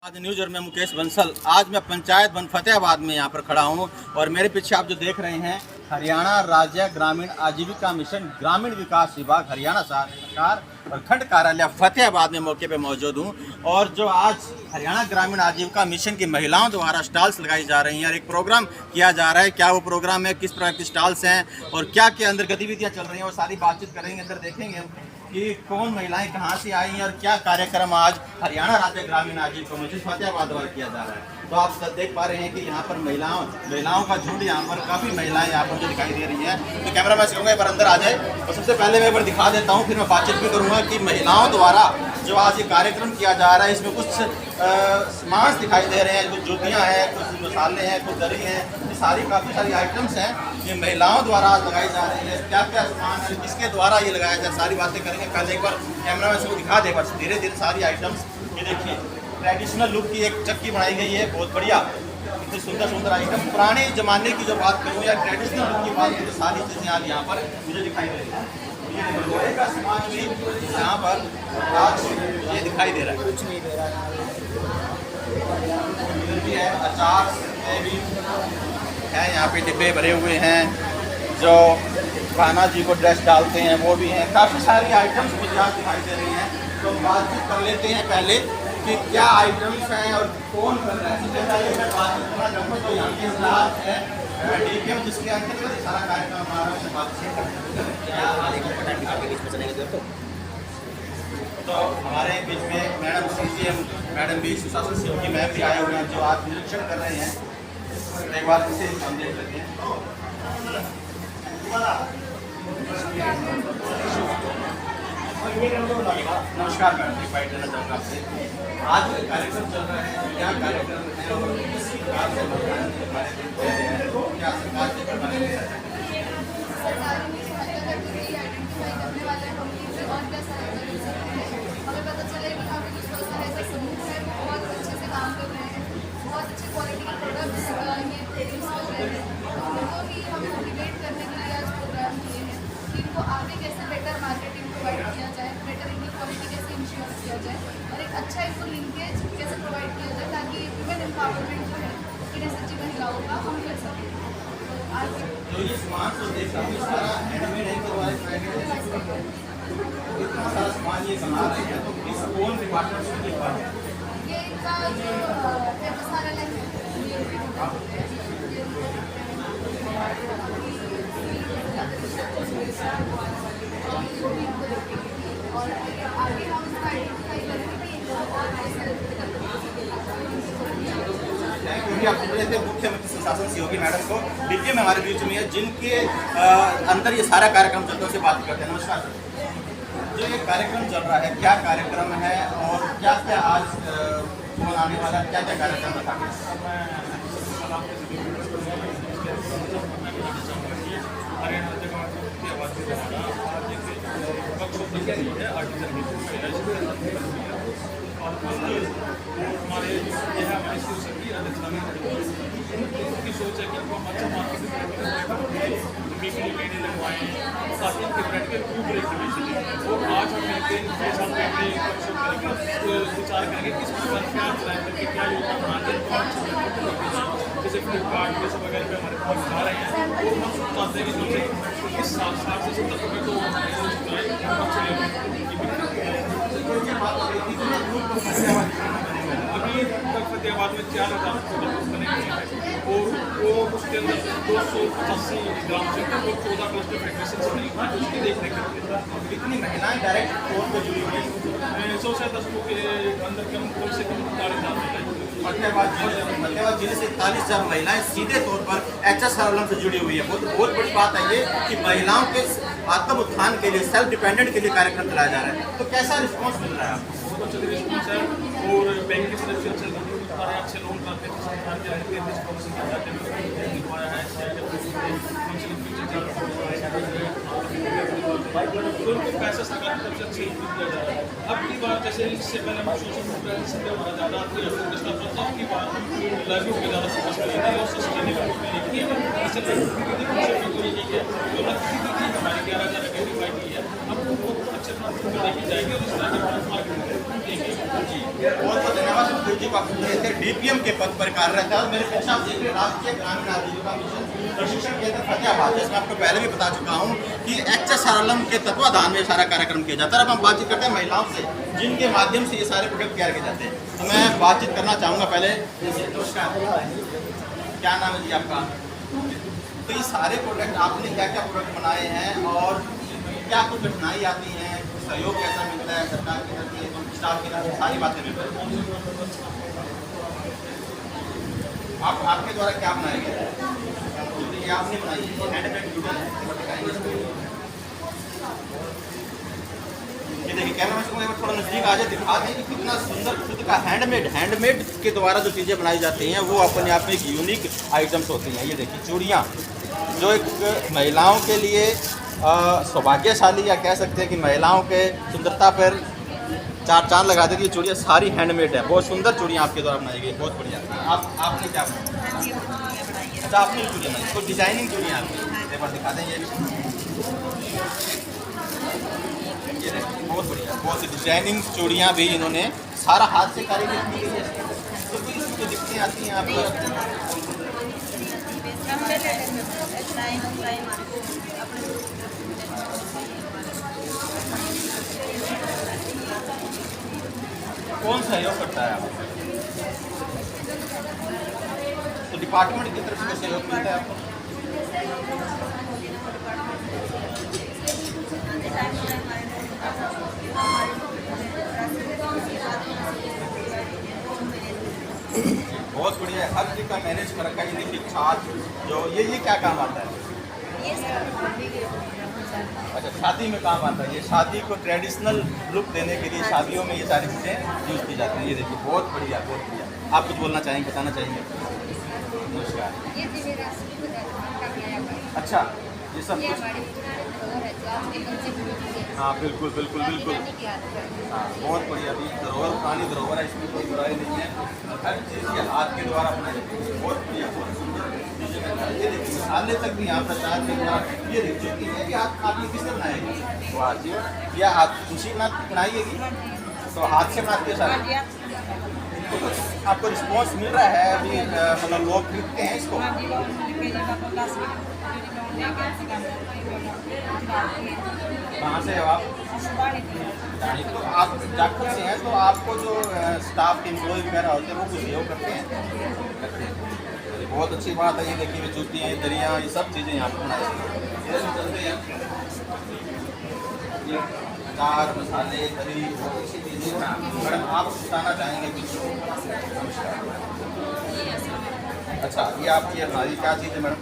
आज न्यूज़ और मैं मुकेश बंसल। आज मैं पंचायत वन फतेहाबाद में यहाँ पर खड़ा हूँ और मेरे पीछे आप जो देख रहे हैं हरियाणा राज्य ग्रामीण आजीविका मिशन ग्रामीण विकास विभाग हरियाणा सरकार और खंड कार्यालय फतेहाबाद में मौके पे मौजूद हूँ। और जो आज हरियाणा ग्रामीण आजीविका मिशन की महिलाओं द्वारा स्टॉल्स लगाई जा रही हैं और एक प्रोग्राम किया जा रहा है। क्या वो प्रोग्राम है, किस प्रकार के स्टॉल्स हैं और क्या क्या अंदर गतिविधियाँ चल रही हैं, वो सारी बातचीत करेंगे। अंदर देखेंगे कि कौन महिलाएं कहां से आई हैं और क्या कार्यक्रम आज हरियाणा राज्य ग्रामीण आजीविका मिशन फतेहाबाद द्वारा किया जा रहा है। तो आप सब देख पा रहे हैं कि यहाँ पर महिलाओं का झुंड, यहाँ पर काफ़ी महिलाएं यहाँ पर मुझे दिखाई दे रही हैं। तो कैमरा मैन से कहूँगा एक बार अंदर आ जाए और सबसे पहले मैं एक बार दिखा देता हूँ, फिर मैं बातचीत भी करूँगा कि महिलाओं द्वारा जो आज ये कार्यक्रम किया जा रहा है इसमें कुछ सामान दिखाई दे रहे हैं, कुछ जूतियाँ हैं, कुछ मसाले हैं, कुछ दरी हैं, ये सारी काफ़ी सारी आइटम्स हैं ये महिलाओं द्वारा आज लगाई जा रही है। क्या क्या सामान है, किसके द्वारा ये लगाया जाए, सारी बातें करेंगे। पहले एक बार कैमरा मैन से दिखा दे, बस धीरे धीरे सारी आइटम्स। ये देखिए ट्रेडिशनल लुक की एक चक्की बनाई गई है, बहुत बढ़िया, इतनी सुंदर सुंदर आइटम। पुराने ज़माने की जो बात करूँ या ट्रेडिशनल लुक की बात करूँ, सारी चीज़ें आज यहाँ पर मुझे दिखाई दे रही है। ये लोहे का सामान भी यहाँ पर आज ये दिखाई दे रहा है, कुछ नहीं दे रहा है। अचार भी है, यहाँ पे डिब्बे भरे हुए हैं, जो कान्हा जी को ड्रेस डालते हैं वो भी हैं। काफ़ी सारी आइटम्स मुझे यहाँ दिखाई दे रही हैं। तो बातचीत कर लेते हैं पहले कि क्या आइटम्स हैं और कौन कर रहा है। सबसे पहले मैं बातचीत करना चाहूँगा तो यहाँ के इजलास है DPM जिसके अंतर्गत सारा कार्यक्रम हमारा उससे बातचीत तो हमारे बीच में मैडम CGM मैडम भी सुशासन सहयोगी मैम भी आए हुए हैं जो आज निरीक्षण कर रहे हैं। एक बार इसे हम देख लेते हैं। नमस्कार मैडम, एक बाइट देना चाहूँगा आपसे। आज कार्यक्रम चल रहा है, क्या कार्यक्रम है और किस प्रकार से क्या सरकार से करवाने के हमें पता चले कि हमें कुछ पर्सन ऐसा समूह है बहुत अच्छे से काम कर रहे हैं, बहुत अच्छे क्वालिटी के प्रोडक्ट्स ये प्रोड्यूस कर रहे हैं। उनको भी हमें मोटिवेट करने के लिए आज प्रोग्राम किए हैं कि इनको आगे कैसे बेटर मार्केटिंग प्रोवाइड किया जाए, बेटर इनकी क्वालिटी कैसे इंश्योर किया जाए और एक अच्छा इनको लिंकेज कैसे प्रोवाइड किया जाए ताकि वुमेन एम्पावरमेंट जो है इन्हें सच्ची महिलाओं का हम कर सकें। तो ये सामान तो देख रहा हूँ सारा हैंडमेड है, इतना सारा सामान ये बना रहे हैं, तो किस कौन डिपार्टमेंट से ये बात है? ये इनका जो व्यवसाय है और आगे हम इसका आइडेंटिफाई करेंगे क्योंकि आप सुन रहे थे मुख्यमंत्री सुशासन सहयोगी मैडम को DPM में हमारे बीच में है जिनके अंदर ये सारा कार्यक्रम चलता है, उससे बात करते हैं। नमस्कार सर, जो ये कार्यक्रम चल रहा है क्या कार्यक्रम है और क्या क्या आज कौन आने वाला है, क्या क्या कार्यक्रम रखा हमारे हमारी की अध्यक्षता में उनकी सोच है कि हम अच्छा मार्केटिंग वीकली लेने लगवाएँ ताकि उनके प्रैक्टिकल खूब रेट और आज हम मिलकर इनके साथ बैठे विचार करेंगे किस प्रकार क्या प्लान करके क्या योजना बनाते हैं। जैसे फ्लिपकार्ट ये सब वगैरह पे हमारे पास आ रहे हैं और हम चाहते हैं कि इस साल 60 से 70 तो अभी तक फतेहाबाद में 4000 प्रोडक्ट बने हुए हैं और वो उसके अंदर 285 ग्राम से और 14 क्लस्टर फेडरेशन से नहीं हुआ उसकी देखने के लिए कितनी महिलाएं डायरेक्ट कोर्ट पे जुड़ी हुई हैं? 100 से 10 के अंदर कम से कम 40,000 फतेहाबाद जिले से 41,000 महिलाएं सीधे तौर पर HS सर्वलम से जुड़ी हुई है। बहुत बड़ी बात है ये कि महिलाओं के आत्म उत्थान के लिए, सेल्फ डिपेंडेंट के लिए कार्यक्रम चलाया जा रहा है। तो कैसा रिस्पॉन्स मिल रहा है आपको? बहुत अच्छा रिस्पॉन्स है और बैंक की तरफ से अच्छे लोन करते हैं सरकार के रहते हैं तो उनको पैसा सरकार की तरफ से अच्छे दिया जा रहा है। अब की बार जैसे इससे पहले हम सोशल मीडिया हमारा ज़्यादा अब की बार लाइव पे ज़्यादा फोकस करेंगे और सस्टेनेबल पे हमारी 11,000 आइडेंटिफाई की है। अब वो अच्छे लेके जाएंगे और इस तरह के मार्केट में देंगे। जी, बहुत बहुत धन्यवाद सुखदेव जी को। आप डीपीएम के पद पर कार्यरत है और मेरे पीछे आप देख रहे हैं राष्ट्रीय ग्रामीण आजीविका मिशन प्रशिक्षण केंद्र फतेहाबाद। जैसे मैं आपको पहले भी बता चुका हूँ कि HSRLM के तत्वाधान में सारा कार्यक्रम किया जाता है। अब हम बातचीत करते हैं महिलाओं से जिनके माध्यम से ये सारे प्रोडक्ट तैयार किए जाते हैं। तो मैं बातचीत करना चाहूँगा पहले, नमस्कार, क्या नाम है जी आपका? तो ये सारे प्रोडक्ट आपने क्या क्या प्रोडक्ट बनाए हैं और क्या कुछ कठिनाई आती है, सहयोग कैसा मिलता है सरकार की तरफ से, स्टाफ की तरफ से, सारी बातें मिल रही हैं। आप आपके द्वारा क्या बनाया गया है? ये आपने बनाई है, हैंडमेड वीडियो है। ये देखिए कैमरा से थोड़ा नजदीक आ जाए, दिखा दें कि कितना सुंदर खुद का हैंडमेड के द्वारा जो चीज़ें बनाई जाती हैं वो अपने आप में एक यूनिक आइटम्स होती हैं। ये देखिए चूड़ियाँ जो एक महिलाओं के लिए सौभाग्यशाली या कह सकते हैं कि महिलाओं के सुंदरता पर चार चांद लगा देती है। चूड़ियाँ सारी हैंडमेड है, बहुत सुंदर चूड़ियाँ आपके द्वारा बनाई गई, बहुत बढ़िया। आपने क्या बनाया? अच्छा आपने चूड़ियाँ बनाई, तो डिजाइनिंग चूड़ियाँ आपकी एक बार दिखा दें। ये देखिए बहुत बढ़िया, बहुत डिजाइनिंग चूड़ियाँ भी इन्होंने सारा हाथ से कारीगरी की गई है। तो कोई इसको दिखती आती हैं आपको? कौन सहयोग करता है आपको? तो डिपार्टमेंट की तरफ से सहयोग मिलता है आपको? बहुत बढ़िया है, हर चीज़ का मैनेज कर रखा है। ये देखिए छाछ जो ये क्या काम आता है? अच्छा शादी में काम आता है। ये शादी को ट्रेडिशनल लुक देने के लिए शादियों में ये सारी चीज़ें यूज़ की जाती हैं। ये देखिए बहुत बढ़िया, बहुत बढ़िया। आप कुछ बोलना चाहेंगे, बताना चाहेंगे? नमस्कार। अच्छा ये सब कुछ, हाँ बिल्कुल बिल्कुल बिल्कुल, हाँ बहुत बढ़िया। अभी धरोहर पुरानी धरोहर है, इसमें कोई बुराई नहीं है। हर चीज़ के हाथ के द्वारा बनाई जाती है, बहुत बढ़िया, बहुत सुंदर। ये देखिए हाले तक भी यहाँ प्रचार के द्वारा ये देखिए ये हाथ आपने किसने बनाएगी? वाह जी, यह हाथ खुशी बनाइएगी तो हाथ से बनाते हैं सारे। तो आपको रिस्पॉन्स मिल रहा है अभी, मतलब लोग खरीदते हैं इसको? कहाँ से हो आप? तो आप जाखल से हैं, तो आपको जो स्टाफ के एम्प्लॉय वगैरह होते हैं वो कुछ सहयोग करते हैं? बहुत अच्छी बात है। ये देखिए जूतियाँ, दरियाँ, ये सब चीज़ें यहाँ पर बनाई चलते हैं। ये अचार, मसाले, दरी, बहुत अच्छी चीज़ें। मैडम आप बताना चाहेंगे कुछ? अच्छा ये आपकी हमारी क्या चीज़ है मैडम?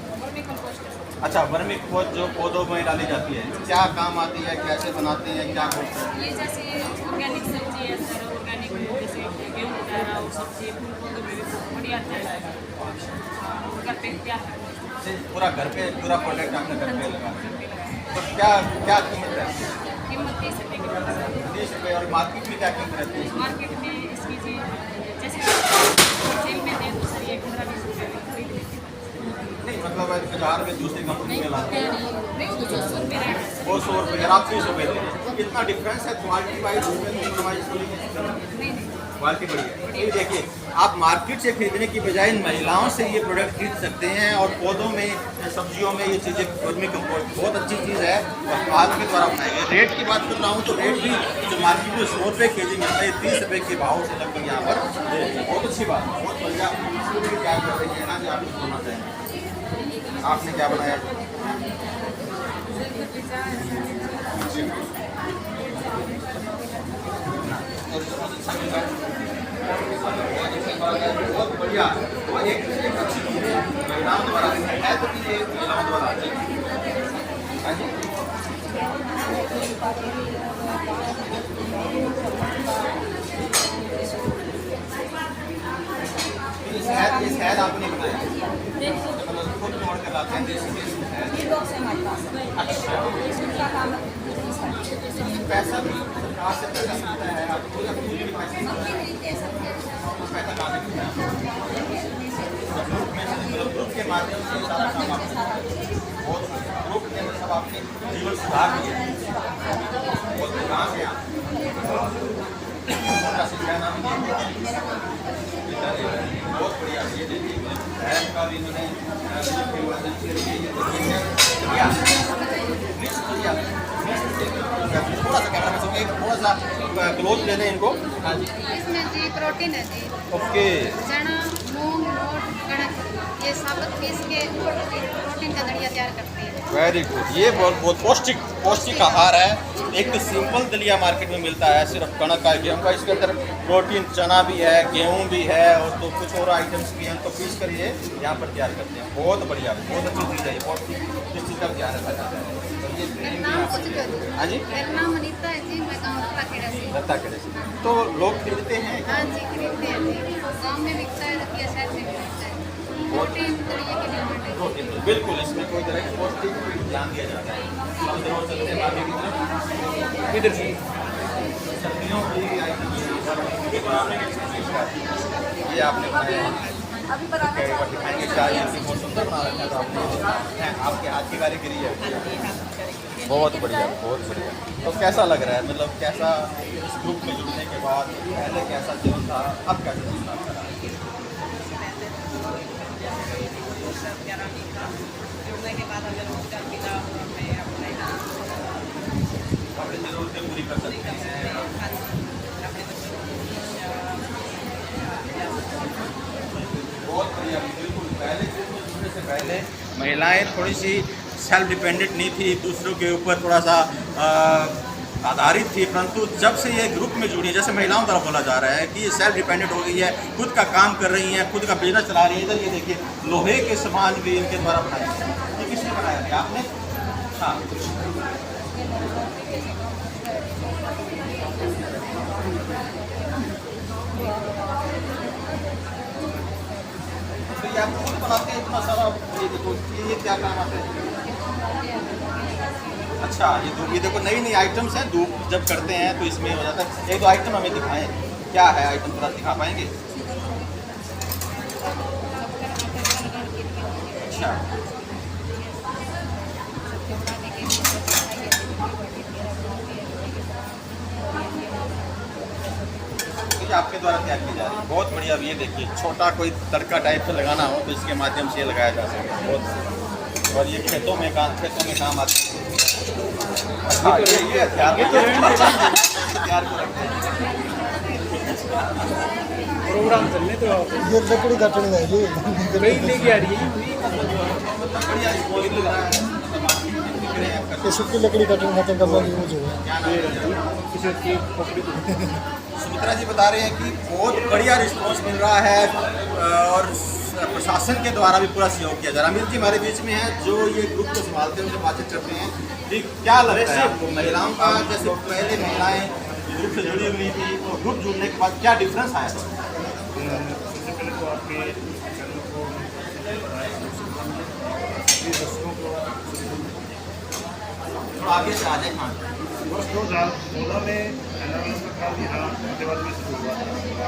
अच्छा वर्मी कंपोस्ट जो पौधों में डाली जाती है, क्या काम आती है, कैसे बनाते हैं, क्या करते हैं? ये जैसे ऑर्गेनिक सब्जी है सर, ऑर्गेनिक जैसे गेहूँ वगैरह वो सब्जी फूल पौधों में भी बढ़िया अच्छा है। घर पे क्या पूरा घर पे पूरा प्रोडक्ट आपने घर पे लगा, तो क्या क्या कीमत है? कीमत 30 रुपये की। 30 रुपये। और मार्केट में क्या कीमत रहती है? मार्केट में इसकी जी जैसे सेल में दें तो सर ये 15-20 रुपये में खरीद लेते हैं। नहीं मतलब बाजार में दूसरी कंपनी में लाते हैं नहीं वो तो 100 रुपये रेट है। वो 100 रुपये, आप 30 रुपये दे रहे हैं। कितना डिफरेंस है क्वालिटी वाइज? क्वालिटी बढ़िया। ये देखिए आप मार्केट से खरीदने की बजाय इन महिलाओं से ये प्रोडक्ट खरीद सकते हैं। और पौधों में, सब्जियों में ये चीज़ें वर्मी कंपोस्ट बहुत अच्छी चीज़ है और हाथ के द्वारा बनाई गई। रेट की बात कर रहा हूँ तो रेट भी जो मार्केट में 100 रुपये के जी मिलता है, 30 रुपये के भाव से लगभग यहाँ पर बहुत अच्छी बात, बहुत बढ़िया। क्या कर रही है ना जी, आप कुछ बोलना चाहेंगे? आपने क्या बनाया? बहुत बढ़िया, वो एक अच्छी चीज़ है महिलाओं द्वारा है, तो ये महिलाओं द्वारा हाँ जी। ये शहद आपने बनाया, मतलब खुद तोड़ कर लाते हैं देसी अच्छा पैसा भी सरकार से पैसा मिलता है आपको या खुद भी पैसा कहाँ से मिलता है? ग्रुप के माध्यम से सारा काम आप बहुत ग्रुप के अंदर सब आपके जीवन सुधार दिए बहुत कहाँ से आप बहुत बढ़िया, ये देखिए बहन का भी इन्होंने थोड़ा सा कैमरा में सो थोड़ा सा क्लोज ले लें इनको। हाँ जी, इसमें जी प्रोटीन है जी, ओके, चना, मूंग, ओट, कणक ये साबुत पीस के प्रोटीन का दलिया तैयार करते हैं। Very good. ये बहुत पौष्टिक पौष्टिक आहार है। एक तो सिंपल दलिया मार्केट में मिलता है सिर्फ कणक का, गेहूँ का, इसके अंदर प्रोटीन चना भी है, गेहूँ भी है और तो कुछ और आइटम्स भी हैं, तो पीस कर ये यहाँ पर तैयार करते हैं। बहुत बढ़िया, बहुत अच्छी चीज़ है ये, बहुत इस चीज़ का ध्यान रखा जाता है। तो ये ट्रेनिंग भी यहाँ पर है। हाँ जी, मेरा नाम अनीता है जी, मैं गाँव का खेड़ा से। दत्ता खेड़े से। तो लोग खरीदते हैं। हाँ जी, खरीदते हैं जी, गाँव में बिकता है, दतिया शहर में भी बिकता है। प्रोटीन दलिया की डिमांड है। प्रोटीन तो बिल्कुल, इसमें कोई तरह की पौष्टिक ध्यान दिया जाता है। हम जरूर चलते हैं आगे की तरफ। इधर से सब्जियों की आइटम ये आपने बनाया है। दिखाएंगे चाय ऐसी बहुत सुंदर बना रखा है, तो आपने आपके हाथ की कारीगरी है। बहुत बढ़िया, बहुत बढ़िया। तो कैसा लग रहा है, मतलब कैसा इस ग्रुप में जुड़ने के बाद पहले कैसा जीवन था, अब कैसा जीवन आपका रहा है? जुड़ने के बाद हमें रोजगार मिला और हमें अपने अपनी ज़रूरतें पूरी कर सकते हैं। अपने बच्चों बहुत बढ़िया, बिल्कुल। पहले ग्रुप में जुड़ने से पहले महिलाएं थोड़ी सी सेल्फ डिपेंडेंट नहीं थी, दूसरों के ऊपर थोड़ा सा आधारित थी, परंतु जब से ये ग्रुप में जुड़ी है, जैसे महिलाओं द्वारा बोला जा रहा है कि ये सेल्फ डिपेंडेंट हो गई है, खुद का काम कर रही हैं, खुद का बिजनेस चला रही है। इधर ये देखिए लोहे के सामान भी इनके द्वारा बनाए गए हैं। ये किसने बनाया था, आपने? हाँ, तो ये आप खुद बनाते हैं इतना सारा? ये देखो, ये क्या काम आते हैं? अच्छा, ये धूप, ये देखो नई नई आइटम्स हैं। धूप जब करते हैं तो इसमें हो जाता है। एक दो आइटम हमें दिखाएं, क्या है आइटम, थोड़ा दिखा पाएंगे? अच्छा, ये आपके द्वारा तैयार की जा रही है, बहुत बढ़िया। ये देखिए, छोटा कोई तड़का टाइप से लगाना हो तो इसके माध्यम से ये लगाया जा सकता है। बहुत, और ये खेतों में काम आते हैं। अच्छा, ये हथियार को रखते हैं। प्रोग्राम चलने तो ये लकड़ी काटने का है ये कहीं लेके आ रही है बढ़िया, स्मॉल लग रहा है। ये सूखी लकड़ी काटने का करना यूज होगा। सुमित्रा जी बता रहे हैं कि बहुत बढ़िया रिस्पॉन्स मिल रहा है और प्रशासन के द्वारा भी पूरा सहयोग किया जा रहा है। अमित जी हमारे बीच में है, जो ये ग्रुप को संभालते हैं, उनसे बातचीत करते हैं। जी, क्या लगता है आपको महिलाओं का, जैसे पहले महिलाएं ग्रुप से जुड़ी हुई थी, तो ग्रुप जुड़ने के बाद क्या डिफरेंस आया था? सबसे पहले तो आपके चैनल को दर्शकों को थोड़ा आगे से आ जाए। हाँ, वर्ष 2014 में एनआरएल का काम यहाँ फतेहाबाद में शुरू हुआ था,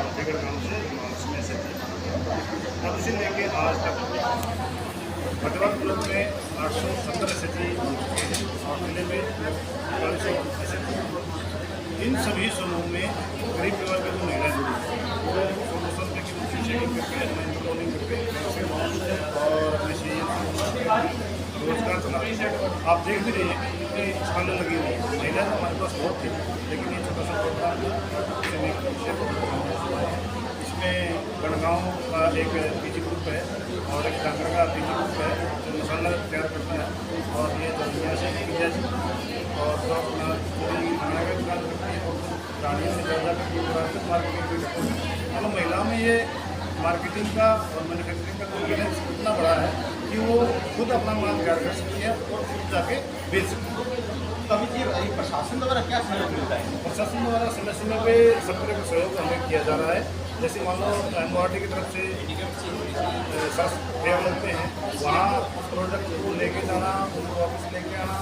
फतेहगढ़ गाँव से उसमें से तब से लेके आज तक फतेहाबाद ब्लॉक में 870 SHG और जिले में 45 SHG। इन सभी समूह में गरीब परिवार के जो महिलाएं जुड़ी वो 1600 रुपये की दूसरी शेडिंग करके इंटरलोनिंग करके और अपने से रोजगार चला रही है। आप देख भी रहे हैं कि स्टॉलें लगी हुई हैं। महिलाएं तो हमारे पास बहुत थी, लेकिन ये छोटा सा प्रोग्राम इसमें गणगांव का एक पीजी ग्रुप है और एक कांगड़ा का पीजी ग्रुप है जो मसाला तैयार करता है, और ये दरमिया से विजय जी और जो अपना पूरी खाना का दुकान करती है और गाड़ियों से ज़्यादा मार्केटिंग भी करती है। मतलब महिलाओं में ये मार्केटिंग का और मैन्युफैक्चरिंग का कॉन्फिडेंस इतना बड़ा है कि वो खुद अपना माल तैयार कर सकती है और खुद जाके बेच सकती है। तो अभी जी प्रशासन द्वारा क्या सहयोग मिलता है? प्रशासन द्वारा समय समय पे सब तरह का सहयोग हमें किया जा रहा है। जैसे मान लो एनवार्टी की तरफ से फेयर लगते हैं, वहाँ उस प्रोडक्ट को लेके जाना, उनको वापस लेके आना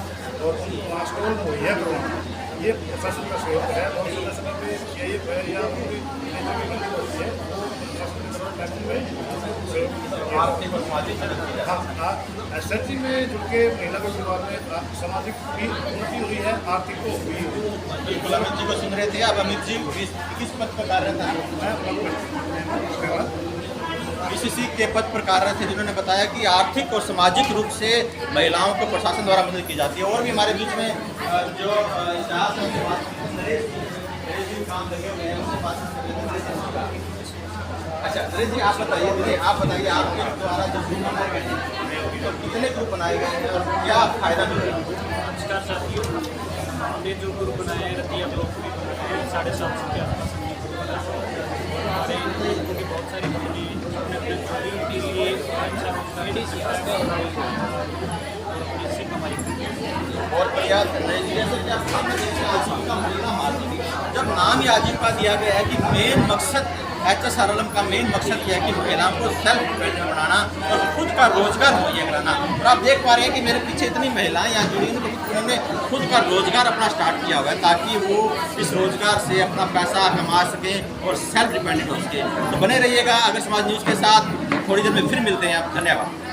और उनको वहाँ स्टॉल मुहैया करवाना, ये प्रशासन का सहयोग है। और समय समय पे या उनकी होती है वो प्रशासन की तरफ सहयोग किया आर्थिक और सामाजिक मदद की जाए। हाँ, SHG में जुड़ के महिला के परिवार में सामाजिक भी उन्नति हुई है, आर्थिक को हुई है। बिल्कुल, अमित जी को सुन रहे थे। अब अमित जी किस पद पर कार्यरत हैं? PCC के पद पर कार्यरत थे, जिन्होंने बताया कि आर्थिक और सामाजिक रूप से महिलाओं को प्रशासन द्वारा मदद की जाती है। और भी हमारे बीच में जो इतिहास है उनसे बात करते हैं। नरेश जी काम लगे हुए हैं, उनसे बात करते हैं। अच्छा नरेश जी, आप बताइए आपके द्वारा जो ग्रुप बनाए गए हैं तो कितने ग्रुप बनाए गए हैं और क्या फायदा मिल रहा है? नमस्कार साथियों, हमने जो ग्रुप बनाए हैं रतिया ब्लॉक में 750 के आसपास हमारे ग्रुपों की बहुत सारी कंपनी अपने अपने छोटी के लिए अच्छा रोजगार इससे कमाई करती है। बहुत बढ़िया नरेश जी, जैसे कि आप सामने देखते हैं आजीविका महिला मार्केटिंग, जब नाम ही आजीविका दिया गया है कि मेन मकसद HSRLM का मेन मकसद यह है कि महिलाओं को सेल्फ डिपेंडेंट बनाना और खुद का रोजगार मुहैया कराना। और आप देख पा रहे हैं कि मेरे पीछे इतनी महिलाएं यहाँ जुड़ी हैं, उन्होंने खुद का रोजगार अपना स्टार्ट किया हुआ है ताकि वो इस रोजगार से अपना पैसा कमा सकें और सेल्फ डिपेंडेंट हो सकें। तो बने रहिएगा अगर समाज न्यूज़ के साथ। थोड़ी देर में फिर मिलते हैं आप। धन्यवाद।